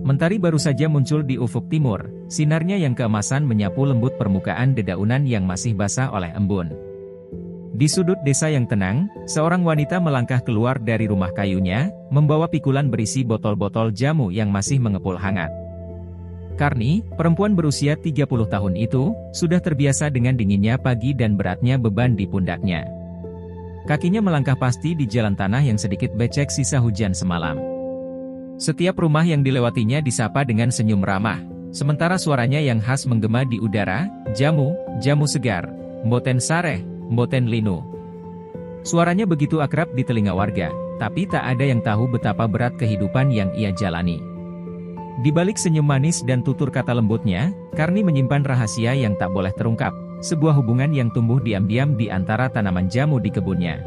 Mentari baru saja muncul di ufuk timur, sinarnya yang keemasan menyapu lembut permukaan dedaunan yang masih basah oleh embun. Di sudut desa yang tenang, seorang wanita melangkah keluar dari rumah kayunya, membawa pikulan berisi botol-botol jamu yang masih mengepul hangat. Karni, perempuan berusia 30 tahun itu, sudah terbiasa dengan dinginnya pagi dan beratnya beban di pundaknya. Kakinya melangkah pasti di jalan tanah yang sedikit becek sisa hujan semalam. Setiap rumah yang dilewatinya disapa dengan senyum ramah, sementara suaranya yang khas menggema di udara, jamu, jamu segar, mboten sareh, mboten linu. Suaranya begitu akrab di telinga warga, tapi tak ada yang tahu betapa berat kehidupan yang ia jalani. Di balik senyum manis dan tutur kata lembutnya, Karni menyimpan rahasia yang tak boleh terungkap, sebuah hubungan yang tumbuh diam-diam di antara tanaman jamu di kebunnya.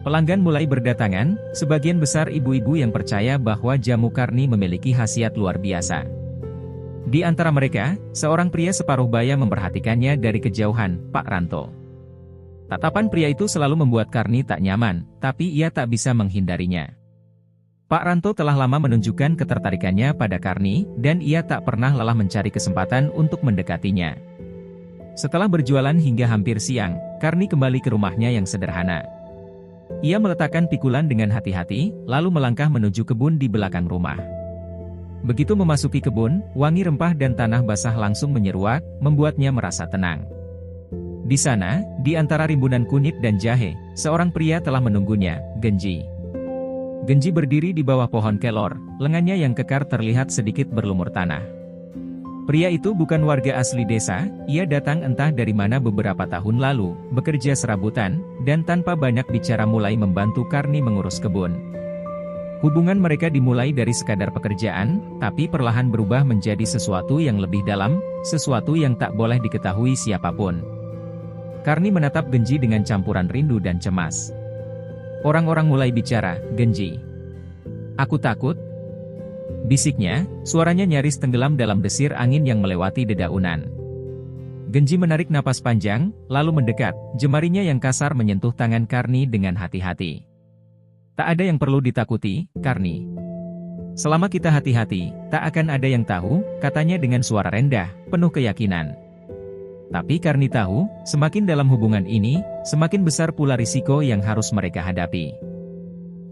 Pelanggan mulai berdatangan, sebagian besar ibu-ibu yang percaya bahwa jamu Karni memiliki khasiat luar biasa. Di antara mereka, seorang pria separuh baya memperhatikannya dari kejauhan, Pak Ranto. Tatapan pria itu selalu membuat Karni tak nyaman, tapi ia tak bisa menghindarinya. Pak Ranto telah lama menunjukkan ketertarikannya pada Karni, dan ia tak pernah lelah mencari kesempatan untuk mendekatinya. Setelah berjualan hingga hampir siang, Karni kembali ke rumahnya yang sederhana. Ia meletakkan pikulan dengan hati-hati, lalu melangkah menuju kebun di belakang rumah. Begitu memasuki kebun, wangi rempah dan tanah basah langsung menyeruak, membuatnya merasa tenang. Di sana, di antara rimbunan kunyit dan jahe, seorang pria telah menunggunya, Genji. Genji berdiri di bawah pohon kelor, lengannya yang kekar terlihat sedikit berlumur tanah. Pria itu bukan warga asli desa, ia datang entah dari mana beberapa tahun lalu, bekerja serabutan, dan tanpa banyak bicara mulai membantu Karni mengurus kebun. Hubungan mereka dimulai dari sekadar pekerjaan, tapi perlahan berubah menjadi sesuatu yang lebih dalam, sesuatu yang tak boleh diketahui siapapun. Karni menatap Genji dengan campuran rindu dan cemas. Orang-orang mulai bicara, "Genji, aku takut," bisiknya, suaranya nyaris tenggelam dalam desir angin yang melewati dedaunan. Genji menarik napas panjang, lalu mendekat, jemarinya yang kasar menyentuh tangan Karni dengan hati-hati. "Tak ada yang perlu ditakuti, Karni. Selama kita hati-hati, tak akan ada yang tahu," katanya dengan suara rendah, penuh keyakinan. Tapi Karni tahu, semakin dalam hubungan ini, semakin besar pula risiko yang harus mereka hadapi.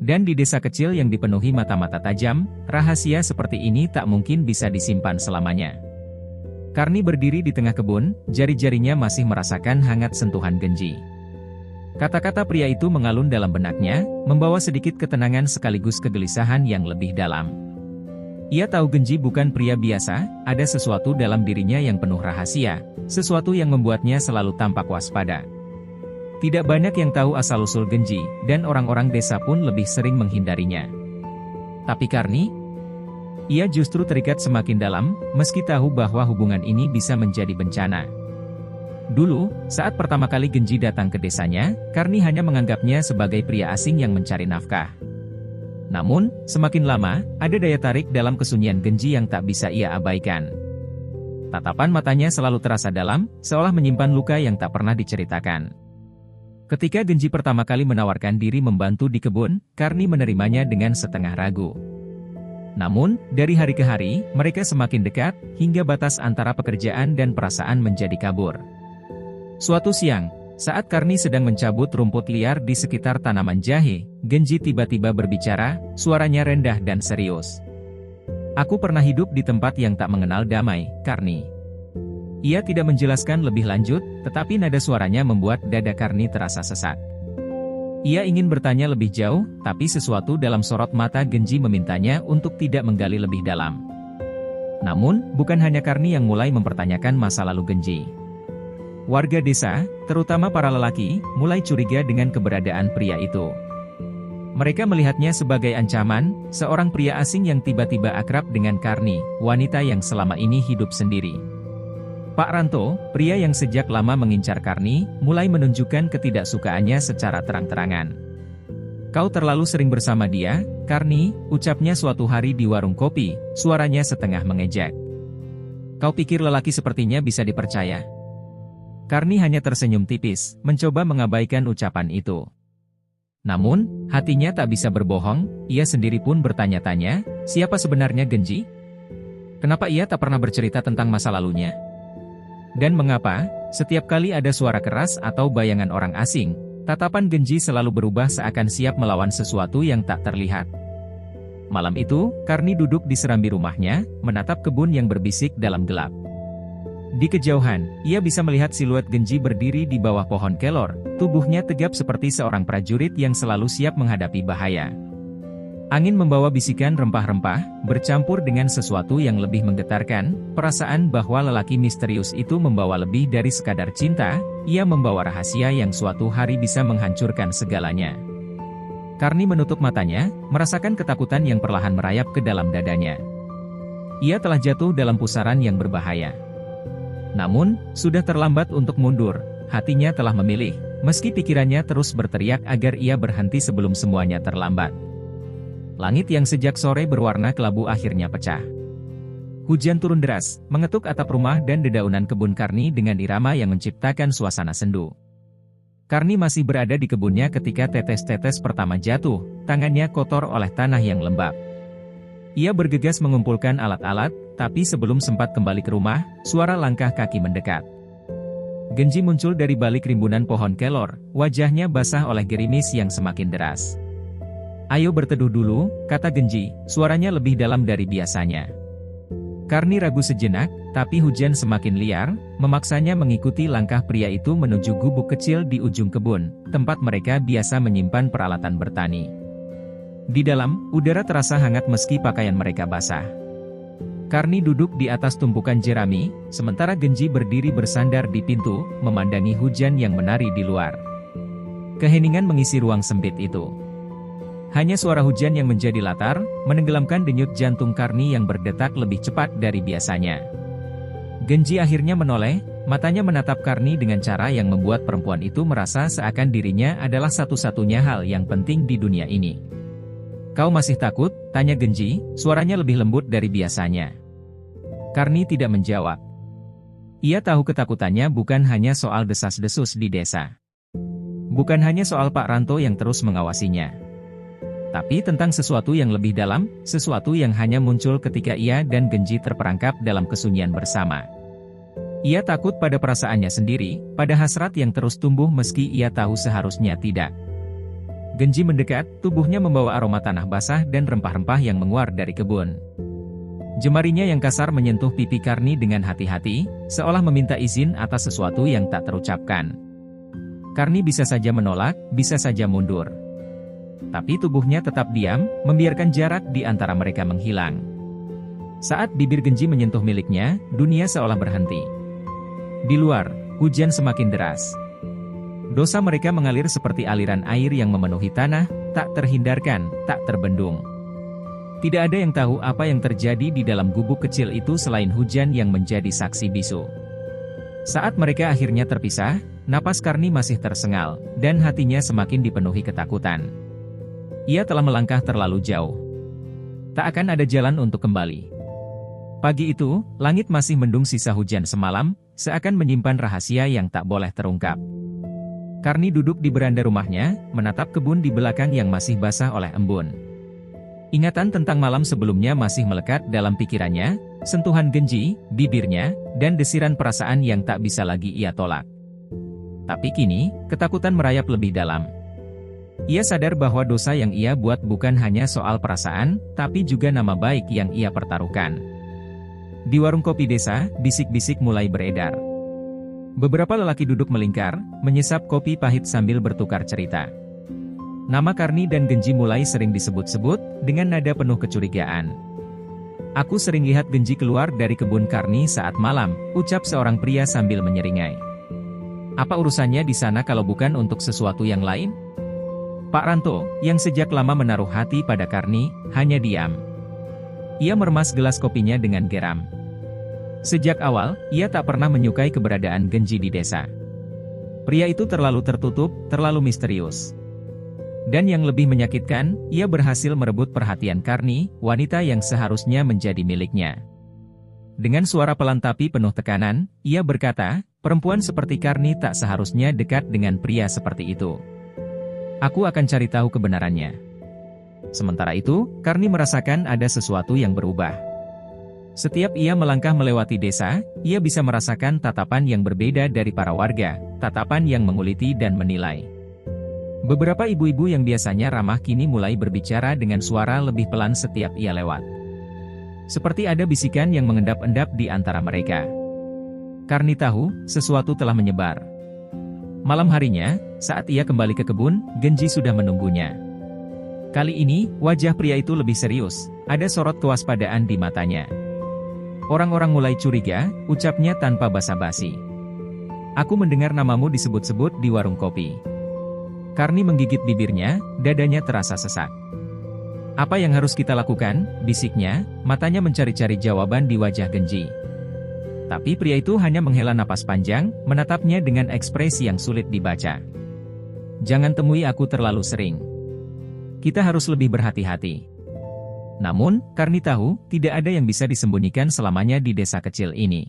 Dan di desa kecil yang dipenuhi mata-mata tajam, rahasia seperti ini tak mungkin bisa disimpan selamanya. Karni berdiri di tengah kebun, jari-jarinya masih merasakan hangat sentuhan Genji. Kata-kata pria itu mengalun dalam benaknya, membawa sedikit ketenangan sekaligus kegelisahan yang lebih dalam. Ia tahu Genji bukan pria biasa, ada sesuatu dalam dirinya yang penuh rahasia, sesuatu yang membuatnya selalu tampak waspada. Tidak banyak yang tahu asal-usul Genji, dan orang-orang desa pun lebih sering menghindarinya. Tapi Karni? Ia justru terikat semakin dalam, meski tahu bahwa hubungan ini bisa menjadi bencana. Dulu, saat pertama kali Genji datang ke desanya, Karni hanya menganggapnya sebagai pria asing yang mencari nafkah. Namun, semakin lama, ada daya tarik dalam kesunyian Genji yang tak bisa ia abaikan. Tatapan matanya selalu terasa dalam, seolah menyimpan luka yang tak pernah diceritakan. Ketika Genji pertama kali menawarkan diri membantu di kebun, Karni menerimanya dengan setengah ragu. Namun, dari hari ke hari, mereka semakin dekat, hingga batas antara pekerjaan dan perasaan menjadi kabur. Suatu siang, saat Karni sedang mencabut rumput liar di sekitar tanaman jahe, Genji tiba-tiba berbicara, suaranya rendah dan serius. "Aku pernah hidup di tempat yang tak mengenal damai, Karni." Ia tidak menjelaskan lebih lanjut, tetapi nada suaranya membuat dada Karni terasa sesak. Ia ingin bertanya lebih jauh, tapi sesuatu dalam sorot mata Genji memintanya untuk tidak menggali lebih dalam. Namun, bukan hanya Karni yang mulai mempertanyakan masa lalu Genji. Warga desa, terutama para lelaki, mulai curiga dengan keberadaan pria itu. Mereka melihatnya sebagai ancaman, seorang pria asing yang tiba-tiba akrab dengan Karni, wanita yang selama ini hidup sendiri. Pak Ranto, pria yang sejak lama mengincar Karni, mulai menunjukkan ketidaksukaannya secara terang-terangan. "Kau terlalu sering bersama dia, Karni," ucapnya suatu hari di warung kopi, suaranya setengah mengejek. "Kau pikir lelaki sepertinya bisa dipercaya?" Karni hanya tersenyum tipis, mencoba mengabaikan ucapan itu. Namun, hatinya tak bisa berbohong, ia sendiri pun bertanya-tanya, siapa sebenarnya Genji? Kenapa ia tak pernah bercerita tentang masa lalunya? Dan mengapa, setiap kali ada suara keras atau bayangan orang asing, tatapan Genji selalu berubah seakan siap melawan sesuatu yang tak terlihat. Malam itu, Karni duduk di serambi rumahnya, menatap kebun yang berbisik dalam gelap. Di kejauhan, ia bisa melihat siluet Genji berdiri di bawah pohon kelor, tubuhnya tegap seperti seorang prajurit yang selalu siap menghadapi bahaya. Angin membawa bisikan rempah-rempah, bercampur dengan sesuatu yang lebih menggetarkan, perasaan bahwa lelaki misterius itu membawa lebih dari sekadar cinta, ia membawa rahasia yang suatu hari bisa menghancurkan segalanya. Karni menutup matanya, merasakan ketakutan yang perlahan merayap ke dalam dadanya. Ia telah jatuh dalam pusaran yang berbahaya. Namun, sudah terlambat untuk mundur, hatinya telah memilih, meski pikirannya terus berteriak agar ia berhenti sebelum semuanya terlambat. Langit yang sejak sore berwarna kelabu akhirnya pecah. Hujan turun deras, mengetuk atap rumah dan dedaunan kebun Karni dengan irama yang menciptakan suasana sendu. Karni masih berada di kebunnya ketika tetes-tetes pertama jatuh, tangannya kotor oleh tanah yang lembab. Ia bergegas mengumpulkan alat-alat, tapi sebelum sempat kembali ke rumah, suara langkah kaki mendekat. Genji muncul dari balik rimbunan pohon kelor, wajahnya basah oleh gerimis yang semakin deras. "Ayo berteduh dulu," kata Genji, suaranya lebih dalam dari biasanya. Karni ragu sejenak, tapi hujan semakin liar, memaksanya mengikuti langkah pria itu menuju gubuk kecil di ujung kebun, tempat mereka biasa menyimpan peralatan bertani. Di dalam, udara terasa hangat meski pakaian mereka basah. Karni duduk di atas tumpukan jerami, sementara Genji berdiri bersandar di pintu, memandangi hujan yang menari di luar. Keheningan mengisi ruang sempit itu. Hanya suara hujan yang menjadi latar, menenggelamkan denyut jantung Karni yang berdetak lebih cepat dari biasanya. Genji akhirnya menoleh, matanya menatap Karni dengan cara yang membuat perempuan itu merasa seakan dirinya adalah satu-satunya hal yang penting di dunia ini. "Kau masih takut?" tanya Genji, suaranya lebih lembut dari biasanya. Karni tidak menjawab. Ia tahu ketakutannya bukan hanya soal desas-desus di desa. Bukan hanya soal Pak Ranto yang terus mengawasinya. Tapi tentang sesuatu yang lebih dalam, sesuatu yang hanya muncul ketika ia dan Genji terperangkap dalam kesunyian bersama. Ia takut pada perasaannya sendiri, pada hasrat yang terus tumbuh meski ia tahu seharusnya tidak. Genji mendekat, tubuhnya membawa aroma tanah basah dan rempah-rempah yang menguar dari kebun. Jemarinya yang kasar menyentuh pipi Karni dengan hati-hati, seolah meminta izin atas sesuatu yang tak terucapkan. Karni bisa saja menolak, bisa saja mundur. Tapi tubuhnya tetap diam, membiarkan jarak di antara mereka menghilang. Saat bibir Genji menyentuh miliknya, dunia seolah berhenti. Di luar, hujan semakin deras. Dosa mereka mengalir seperti aliran air yang memenuhi tanah, tak terhindarkan, tak terbendung. Tidak ada yang tahu apa yang terjadi di dalam gubuk kecil itu selain hujan yang menjadi saksi bisu. Saat mereka akhirnya terpisah, napas Karni masih tersengal, dan hatinya semakin dipenuhi ketakutan. Ia telah melangkah terlalu jauh. Tak akan ada jalan untuk kembali. Pagi itu, langit masih mendung sisa hujan semalam, seakan menyimpan rahasia yang tak boleh terungkap. Karni duduk di beranda rumahnya, menatap kebun di belakang yang masih basah oleh embun. Ingatan tentang malam sebelumnya masih melekat dalam pikirannya, sentuhan Genji, bibirnya, dan desiran perasaan yang tak bisa lagi ia tolak. Tapi kini, ketakutan merayap lebih dalam. Ia sadar bahwa dosa yang ia buat bukan hanya soal perasaan, tapi juga nama baik yang ia pertaruhkan. Di warung kopi desa, bisik-bisik mulai beredar. Beberapa lelaki duduk melingkar, menyesap kopi pahit sambil bertukar cerita. Nama Karni dan Genji mulai sering disebut-sebut, dengan nada penuh kecurigaan. "Aku sering lihat Genji keluar dari kebun Karni saat malam," ucap seorang pria sambil menyeringai. "Apa urusannya di sana kalau bukan untuk sesuatu yang lain?" Pak Ranto, yang sejak lama menaruh hati pada Karni, hanya diam. Ia meremas gelas kopinya dengan geram. Sejak awal, ia tak pernah menyukai keberadaan Genji di desa. Pria itu terlalu tertutup, terlalu misterius. Dan yang lebih menyakitkan, ia berhasil merebut perhatian Karni, wanita yang seharusnya menjadi miliknya. Dengan suara pelan tapi penuh tekanan, ia berkata, "Perempuan seperti Karni tak seharusnya dekat dengan pria seperti itu. Aku akan cari tahu kebenarannya." Sementara itu, Karni merasakan ada sesuatu yang berubah. Setiap ia melangkah melewati desa, ia bisa merasakan tatapan yang berbeda dari para warga, tatapan yang menguliti dan menilai. Beberapa ibu-ibu yang biasanya ramah kini mulai berbicara dengan suara lebih pelan setiap ia lewat. Seperti ada bisikan yang mengendap-endap di antara mereka. Karni tahu, sesuatu telah menyebar. Malam harinya, saat ia kembali ke kebun, Genji sudah menunggunya. Kali ini, wajah pria itu lebih serius, ada sorot kewaspadaan di matanya. Orang-orang mulai curiga, ucapnya tanpa basa-basi. Aku mendengar namamu disebut-sebut di warung kopi. Karni menggigit bibirnya, dadanya terasa sesak. Apa yang harus kita lakukan? Bisiknya, matanya mencari-cari jawaban di wajah Genji. Tapi pria itu hanya menghela napas panjang, menatapnya dengan ekspresi yang sulit dibaca. Jangan temui aku terlalu sering. Kita harus lebih berhati-hati. Namun, Karni tahu, tidak ada yang bisa disembunyikan selamanya di desa kecil ini.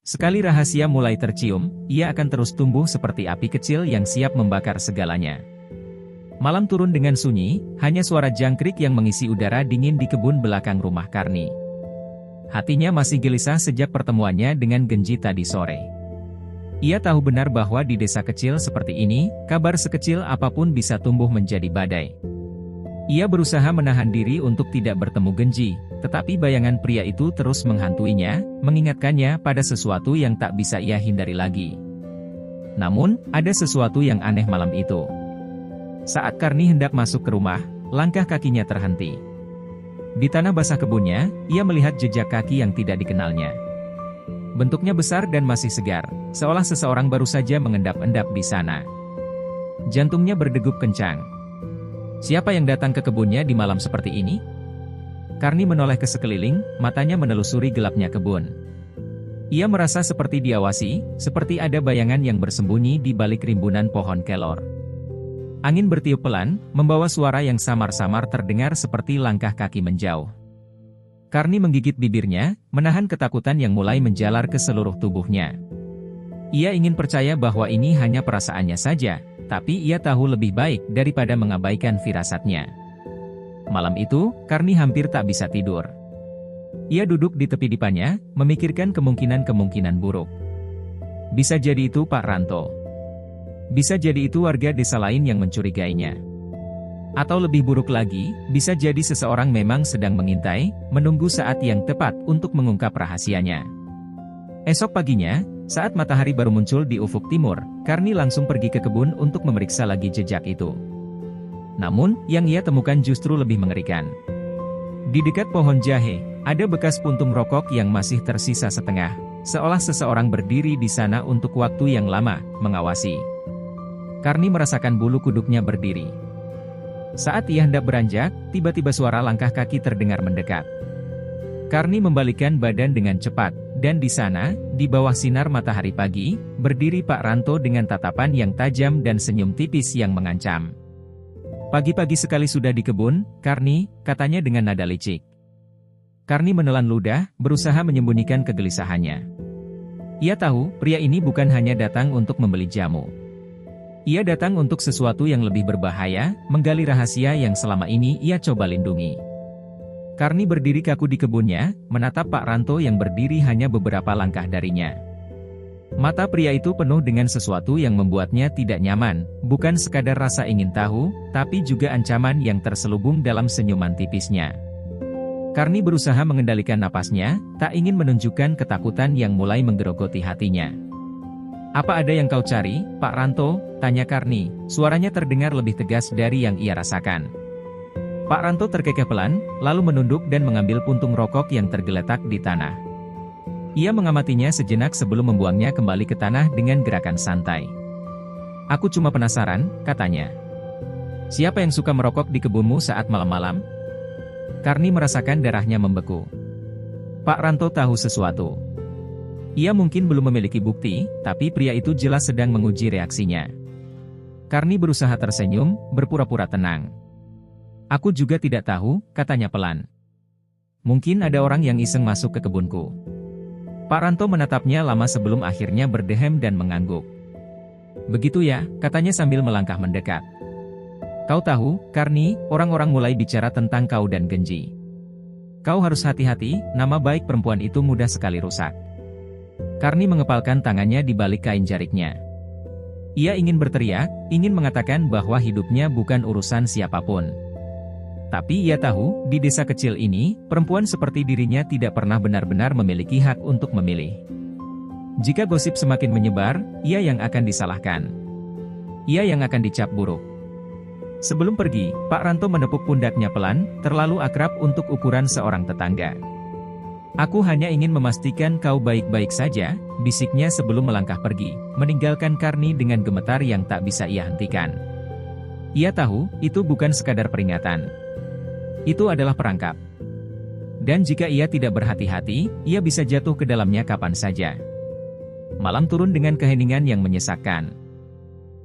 Sekali rahasia mulai tercium, ia akan terus tumbuh seperti api kecil yang siap membakar segalanya. Malam turun dengan sunyi, hanya suara jangkrik yang mengisi udara dingin di kebun belakang rumah Karni. Hatinya masih gelisah sejak pertemuannya dengan Genji tadi sore. Ia tahu benar bahwa di desa kecil seperti ini, kabar sekecil apapun bisa tumbuh menjadi badai. Ia berusaha menahan diri untuk tidak bertemu Genji, tetapi bayangan pria itu terus menghantuinya, mengingatkannya pada sesuatu yang tak bisa ia hindari lagi. Namun, ada sesuatu yang aneh malam itu. Saat Karni hendak masuk ke rumah, langkah kakinya terhenti. Di tanah basah kebunnya, ia melihat jejak kaki yang tidak dikenalnya. Bentuknya besar dan masih segar, seolah seseorang baru saja mengendap-endap di sana. Jantungnya berdegup kencang. Siapa yang datang ke kebunnya di malam seperti ini? Karni menoleh ke sekeliling, matanya menelusuri gelapnya kebun. Ia merasa seperti diawasi, seperti ada bayangan yang bersembunyi di balik rimbunan pohon kelor. Angin bertiup pelan, membawa suara yang samar-samar terdengar seperti langkah kaki menjauh. Karni menggigit bibirnya, menahan ketakutan yang mulai menjalar ke seluruh tubuhnya. Ia ingin percaya bahwa ini hanya perasaannya saja, tapi ia tahu lebih baik daripada mengabaikan firasatnya. Malam itu, Karni hampir tak bisa tidur. Ia duduk di tepi dipannya, memikirkan kemungkinan-kemungkinan buruk. Bisa jadi itu Pak Ranto. Bisa jadi itu warga desa lain yang mencurigainya. Atau lebih buruk lagi, bisa jadi seseorang memang sedang mengintai, menunggu saat yang tepat untuk mengungkap rahasianya. Esok paginya, saat matahari baru muncul di ufuk timur, Karni langsung pergi ke kebun untuk memeriksa lagi jejak itu. Namun, yang ia temukan justru lebih mengerikan. Di dekat pohon jahe, ada bekas puntung rokok yang masih tersisa setengah, seolah seseorang berdiri di sana untuk waktu yang lama, mengawasi. Karni merasakan bulu kuduknya berdiri. Saat ia hendak beranjak, tiba-tiba suara langkah kaki terdengar mendekat. Karni membalikkan badan dengan cepat, dan di sana, di bawah sinar matahari pagi, berdiri Pak Ranto dengan tatapan yang tajam dan senyum tipis yang mengancam. Pagi-pagi sekali sudah di kebun, Karni, katanya dengan nada licik. Karni menelan ludah, berusaha menyembunyikan kegelisahannya. Ia tahu, pria ini bukan hanya datang untuk membeli jamu. Ia datang untuk sesuatu yang lebih berbahaya, menggali rahasia yang selama ini ia coba lindungi. Karni berdiri kaku di kebunnya, menatap Pak Ranto yang berdiri hanya beberapa langkah darinya. Mata pria itu penuh dengan sesuatu yang membuatnya tidak nyaman, bukan sekadar rasa ingin tahu, tapi juga ancaman yang terselubung dalam senyuman tipisnya. Karni berusaha mengendalikan napasnya, tak ingin menunjukkan ketakutan yang mulai menggerogoti hatinya. "Apa ada yang kau cari, Pak Ranto?" tanya Karni, suaranya terdengar lebih tegas dari yang ia rasakan. Pak Ranto terkekeh pelan, lalu menunduk dan mengambil puntung rokok yang tergeletak di tanah. Ia mengamatinya sejenak sebelum membuangnya kembali ke tanah dengan gerakan santai. "Aku cuma penasaran," katanya. "Siapa yang suka merokok di kebunmu saat malam-malam?" Karni merasakan darahnya membeku. Pak Ranto tahu sesuatu. Ia mungkin belum memiliki bukti, tapi pria itu jelas sedang menguji reaksinya. Karni berusaha tersenyum, berpura-pura tenang. "Aku juga tidak tahu," katanya pelan. "Mungkin ada orang yang iseng masuk ke kebunku." Pak Ranto menatapnya lama sebelum akhirnya berdehem dan mengangguk. "Begitu ya," katanya sambil melangkah mendekat. "Kau tahu, Karni, orang-orang mulai bicara tentang kau dan Genji. Kau harus hati-hati, nama baik perempuan itu mudah sekali rusak. Karni mengepalkan tangannya di balik kain jariknya. Ia ingin berteriak, ingin mengatakan bahwa hidupnya bukan urusan siapapun. Tapi ia tahu, di desa kecil ini, perempuan seperti dirinya tidak pernah benar-benar memiliki hak untuk memilih. Jika gosip semakin menyebar, ia yang akan disalahkan. Ia yang akan dicap buruk. Sebelum pergi, Pak Ranto menepuk pundaknya pelan, terlalu akrab untuk ukuran seorang tetangga. Aku hanya ingin memastikan kau baik-baik saja, bisiknya sebelum melangkah pergi, meninggalkan Karni dengan gemetar yang tak bisa ia hentikan. Ia tahu, itu bukan sekadar peringatan. Itu adalah perangkap. Dan jika ia tidak berhati-hati, ia bisa jatuh ke dalamnya kapan saja. Malam turun dengan keheningan yang menyesakkan.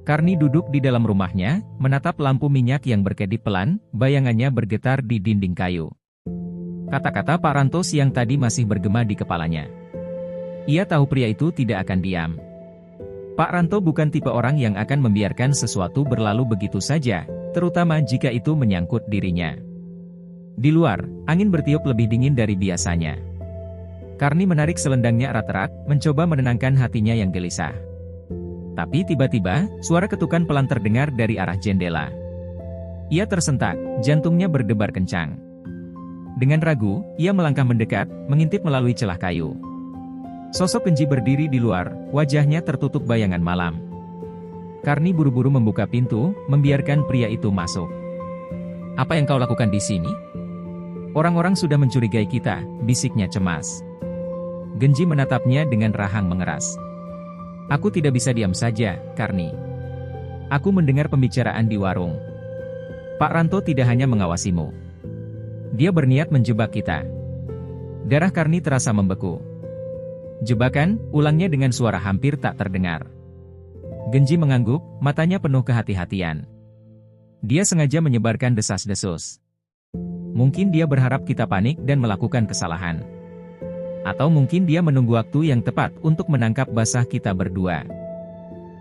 Karni duduk di dalam rumahnya, menatap lampu minyak yang berkedip pelan, bayangannya bergetar di dinding kayu. Kata-kata Pak Ranto siang tadi masih bergema di kepalanya. Ia tahu pria itu tidak akan diam. Pak Ranto bukan tipe orang yang akan membiarkan sesuatu berlalu begitu saja, terutama jika itu menyangkut dirinya. Di luar, angin bertiup lebih dingin dari biasanya. Karni menarik selendangnya erat-erat, mencoba menenangkan hatinya yang gelisah. Tapi tiba-tiba, suara ketukan pelan terdengar dari arah jendela. Ia tersentak, jantungnya berdebar kencang. Dengan ragu, ia melangkah mendekat, mengintip melalui celah kayu. Sosok Genji berdiri di luar, wajahnya tertutup bayangan malam. Karni buru-buru membuka pintu, membiarkan pria itu masuk. "Apa yang kau lakukan di sini?" "Orang-orang sudah mencurigai kita," bisiknya cemas. Genji menatapnya dengan rahang mengeras. "Aku tidak bisa diam saja, Karni. Aku mendengar pembicaraan di warung. Pak Ranto tidak hanya mengawasimu. Dia berniat menjebak kita." Darah Karni terasa membeku. "Jebakan?" ulangnya dengan suara hampir tak terdengar. Genji mengangguk, matanya penuh kehati-hatian. Dia sengaja menyebarkan desas-desus. Mungkin dia berharap kita panik dan melakukan kesalahan. Atau mungkin dia menunggu waktu yang tepat untuk menangkap basah kita berdua.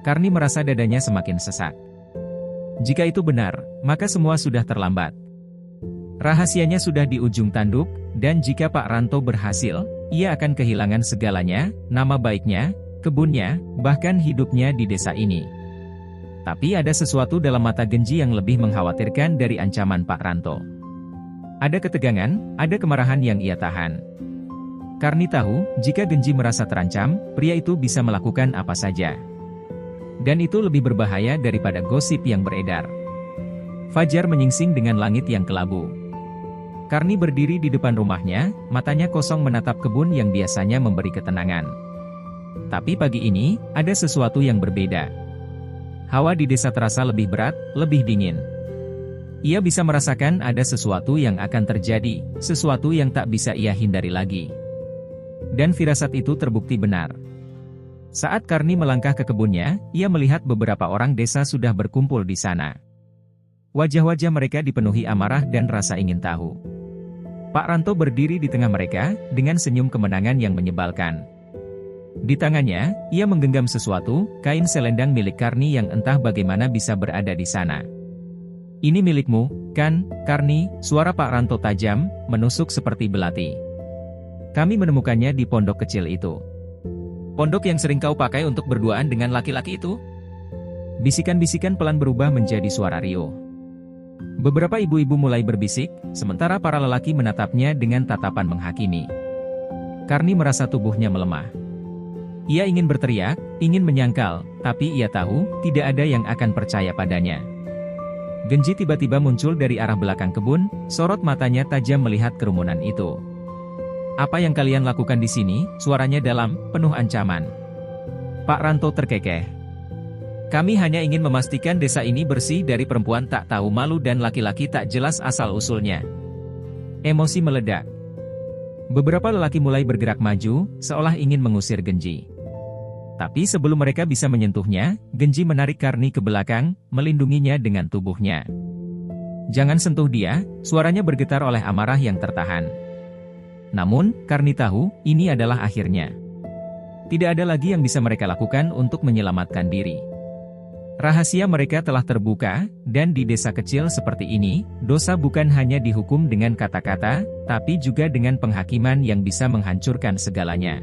Karni merasa dadanya semakin sesak. Jika itu benar, maka semua sudah terlambat. Rahasianya sudah di ujung tanduk, dan jika Pak Ranto berhasil, ia akan kehilangan segalanya, nama baiknya, kebunnya, bahkan hidupnya di desa ini. Tapi ada sesuatu dalam mata Genji yang lebih mengkhawatirkan dari ancaman Pak Ranto. Ada ketegangan, ada kemarahan yang ia tahan. Karni tahu, jika Genji merasa terancam, pria itu bisa melakukan apa saja. Dan itu lebih berbahaya daripada gosip yang beredar. Fajar menyingsing dengan langit yang kelabu. Karni berdiri di depan rumahnya, matanya kosong menatap kebun yang biasanya memberi ketenangan. Tapi pagi ini, ada sesuatu yang berbeda. Hawa di desa terasa lebih berat, lebih dingin. Ia bisa merasakan ada sesuatu yang akan terjadi, sesuatu yang tak bisa ia hindari lagi. Dan firasat itu terbukti benar. Saat Karni melangkah ke kebunnya, ia melihat beberapa orang desa sudah berkumpul di sana. Wajah-wajah mereka dipenuhi amarah dan rasa ingin tahu. Pak Ranto berdiri di tengah mereka, dengan senyum kemenangan yang menyebalkan. Di tangannya, ia menggenggam sesuatu, kain selendang milik Karni yang entah bagaimana bisa berada di sana. "Ini milikmu, kan, Karni?" Suara Pak Ranto tajam, menusuk seperti belati. "Kami menemukannya di pondok kecil itu." "Pondok yang sering kau pakai untuk berduaan dengan laki-laki itu?" Bisikan-bisikan pelan berubah menjadi suara riuh. Beberapa ibu-ibu mulai berbisik, sementara para lelaki menatapnya dengan tatapan menghakimi. Karni merasa tubuhnya melemah. Ia ingin berteriak, ingin menyangkal, tapi ia tahu, tidak ada yang akan percaya padanya. Genji tiba-tiba muncul dari arah belakang kebun, sorot matanya tajam melihat kerumunan itu. "Apa yang kalian lakukan di sini?" Suaranya dalam, penuh ancaman. Pak Ranto terkekeh. "Kami hanya ingin memastikan desa ini bersih dari perempuan tak tahu malu dan laki-laki tak jelas asal-usulnya." Emosi meledak. Beberapa lelaki mulai bergerak maju, seolah ingin mengusir Genji. Tapi sebelum mereka bisa menyentuhnya, Genji menarik Karni ke belakang, melindunginya dengan tubuhnya. "Jangan sentuh dia," suaranya bergetar oleh amarah yang tertahan. Namun, Karni tahu, ini adalah akhirnya. Tidak ada lagi yang bisa mereka lakukan untuk menyelamatkan diri. Rahasia mereka telah terbuka, dan di desa kecil seperti ini, dosa bukan hanya dihukum dengan kata-kata, tapi juga dengan penghakiman yang bisa menghancurkan segalanya.